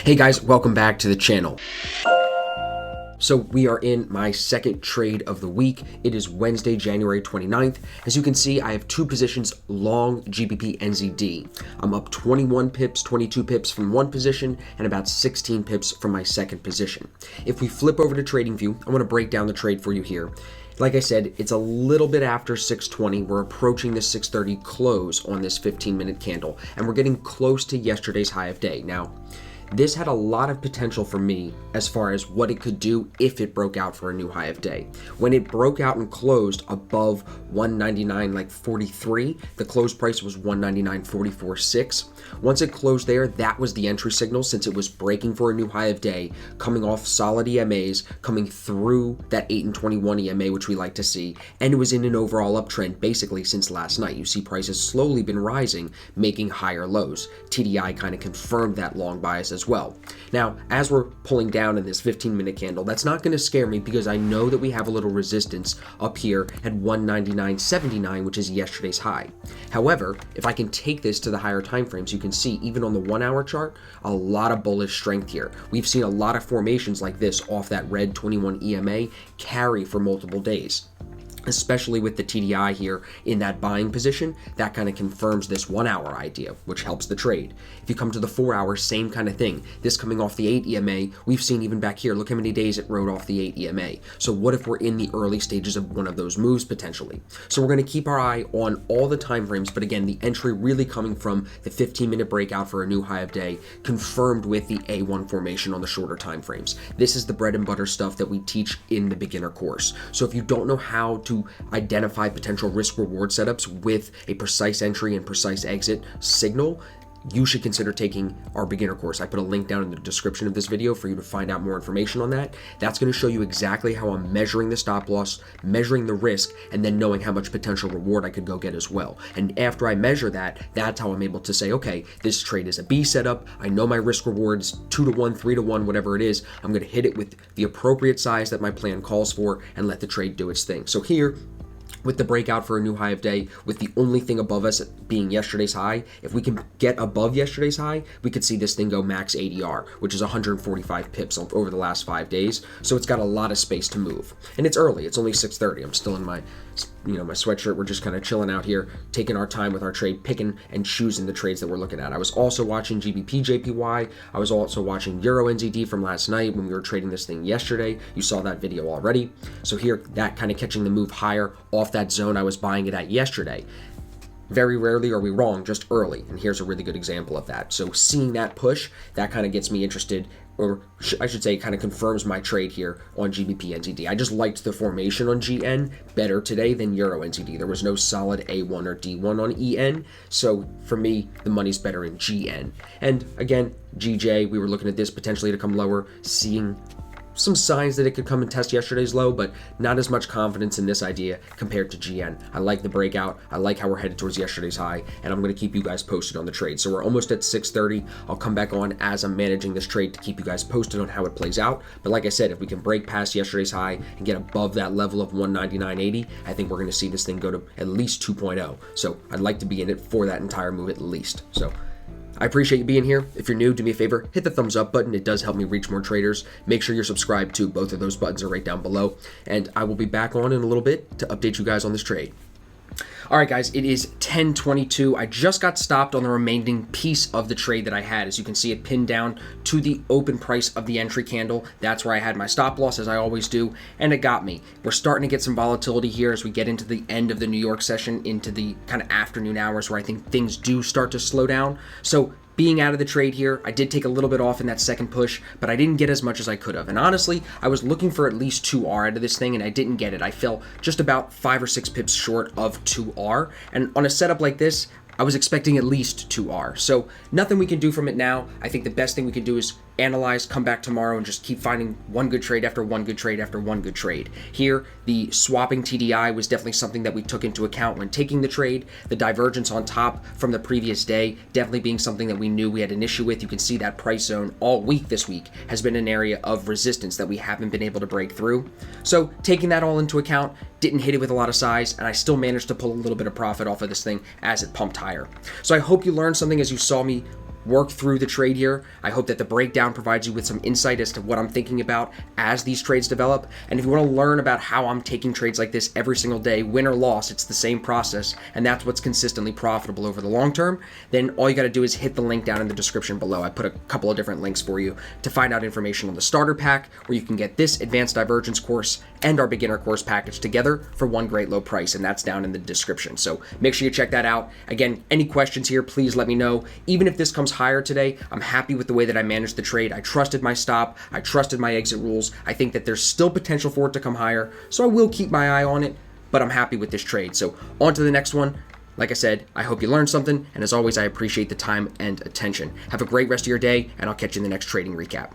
Hey guys, welcome back to the channel. So we are in my second trade of the week. It is Wednesday, January 29th. As you can see, I have two positions long GbpNzd. I'm up 21 pips, 22 pips from one position and about 16 pips from my second position. If we flip over to TradingView, I want to break down the trade for you here. Like I said, it's a little bit after 6:20. We're approaching the 6:30 close on this 15-minute candle, and we're getting close to yesterday's high of day. Now, this had a lot of potential for me as far as what it could do if it broke out for a new high of day. When it broke out and closed above 199.43, the close price was 199.44.6. Once it closed there, that was the entry signal since it was breaking for a new high of day, coming off solid EMAs, coming through that 8 and 21 EMA, which we like to see, and it was in an overall uptrend basically since last night. You see prices slowly been rising, making higher lows. TDI kind of confirmed that long bias as well. Now, as we're pulling down in this 15-minute candle, that's not going to scare me because I know that we have a little resistance up here at 199.79, which is yesterday's high. However, if I can take this to the higher time frames, you can see even on the 1-hour chart, a lot of bullish strength here. We've seen a lot of formations like this off that red 21 EMA carry for multiple days. Especially with the TDI here in that buying position, that kind of confirms this 1-hour idea, which helps the trade. If you come to the 4-hour, same kind of thing. This coming off the 8 EMA, we've seen even back here, look how many days it rode off the 8 EMA. So what if we're in the early stages of one of those moves potentially? So we're going to keep our eye on all the time frames, but again, the entry really coming from the 15-minute breakout for a new high of day, confirmed with the A1 formation on the shorter time frames. This is the bread and butter stuff that we teach in the beginner course. So if you don't know how to identify potential risk reward setups with a precise entry and precise exit signal, you should consider taking our beginner course. I put a link down in the description of this video for you to find out more information on that. That's going to show you exactly how I'm measuring the stop loss, measuring the risk, and then knowing how much potential reward I could go get as well. And after I measure that, that's how I'm able to say, okay, this trade is a B setup. I know my risk reward is 2 to 1, 3 to 1, whatever it is. I'm going to hit it with the appropriate size that my plan calls for and let the trade do its thing. So here, with the breakout for a new high of day, with the only thing above us being yesterday's high, if we can get above yesterday's high, we could see this thing go max ADR, which is 145 pips over the last 5 days. So it's got a lot of space to move. And it's early. It's only 6:30. I'm still in my my sweatshirt. We're just kind of chilling out here, taking our time with our trade, picking and choosing the trades that we're looking at. I was also watching GbpJPY. I was also watching hereunder from last night when we were trading this thing yesterday. You saw that video already. So here, that kind of catching the move higher off that zone I was buying it at yesterday. Very rarely are we wrong, just early. And here's a really good example of that. So seeing that push, that kind of gets me interested, or I should say kind of confirms my trade here on GbpNzd. I just liked the formation on GN better today than hereunder. There was no solid A1 or D1 on EN. So for me, the money's better in GN. And again, GJ, we were looking at this potentially to come lower, seeing some signs that it could come and test yesterday's low, but not as much confidence in this idea compared to GN. I like the breakout. I like how we're headed towards yesterday's high, and I'm going to keep you guys posted on the trade. So we're almost at 6:30. I'll come back on as I'm managing this trade to keep you guys posted on how it plays out. But like I said, if we can break past yesterday's high and get above that level of 199.80, I think we're going to see this thing go to at least 2.0. So I'd like to be in it for that entire move at least. So I appreciate you being here. If you're new, do me a favor, hit the thumbs up button. It does help me reach more traders. Make sure you're subscribed too. Both of those buttons are right down below. And I will be back on in a little bit to update you guys on this trade. All right, guys, it is 10:22. I just got stopped on the remaining piece of the trade that I had. As you can see, it pinned down to the open price of the entry candle. That's where I had my stop loss, as I always do, and it got me. We're starting to get some volatility here as we get into the end of the New York session, into the kind of afternoon hours where I think things do start to slow down. So being out of the trade here, I did take a little bit off in that second push, but I didn't get as much as I could have. And honestly, I was looking for at least 2R out of this thing, and I didn't get it. I fell just about 5 or 6 pips short of 2R. And on a setup like this, I was expecting at least 2R. So nothing we can do from it now. I think the best thing we can do is analyze, come back tomorrow, and just keep finding one good trade after one good trade after one good trade. Here, the swapping TDI was definitely something that we took into account when taking the trade. The divergence on top from the previous day definitely being something that we knew we had an issue with. You can see that price zone all week this week has been an area of resistance that we haven't been able to break through. So taking that all into account, didn't hit it with a lot of size, and I still managed to pull a little bit of profit off of this thing as it pumped higher. So I hope you learned something as you saw me work through the trade here. I hope that the breakdown provides you with some insight as to what I'm thinking about as these trades develop. And if you want to learn about how I'm taking trades like this every single day, win or loss, it's the same process, and that's what's consistently profitable over the long term, then all you got to do is hit the link down in the description below. I put a couple of different links for you to find out information on the starter pack, where you can get this advanced divergence course and our beginner course package together for one great low price, and that's down in the description. So make sure you check that out. Again, any questions here, please let me know. Even if this comes higher today, I'm happy with the way that I managed the trade. I trusted my stop. I trusted my exit rules. I think that there's still potential for it to come higher, so I will keep my eye on it, but I'm happy with this trade. So on to the next one. Like I said, I hope you learned something, and as always, I appreciate the time and attention. Have a great rest of your day, and I'll catch you in the next trading recap.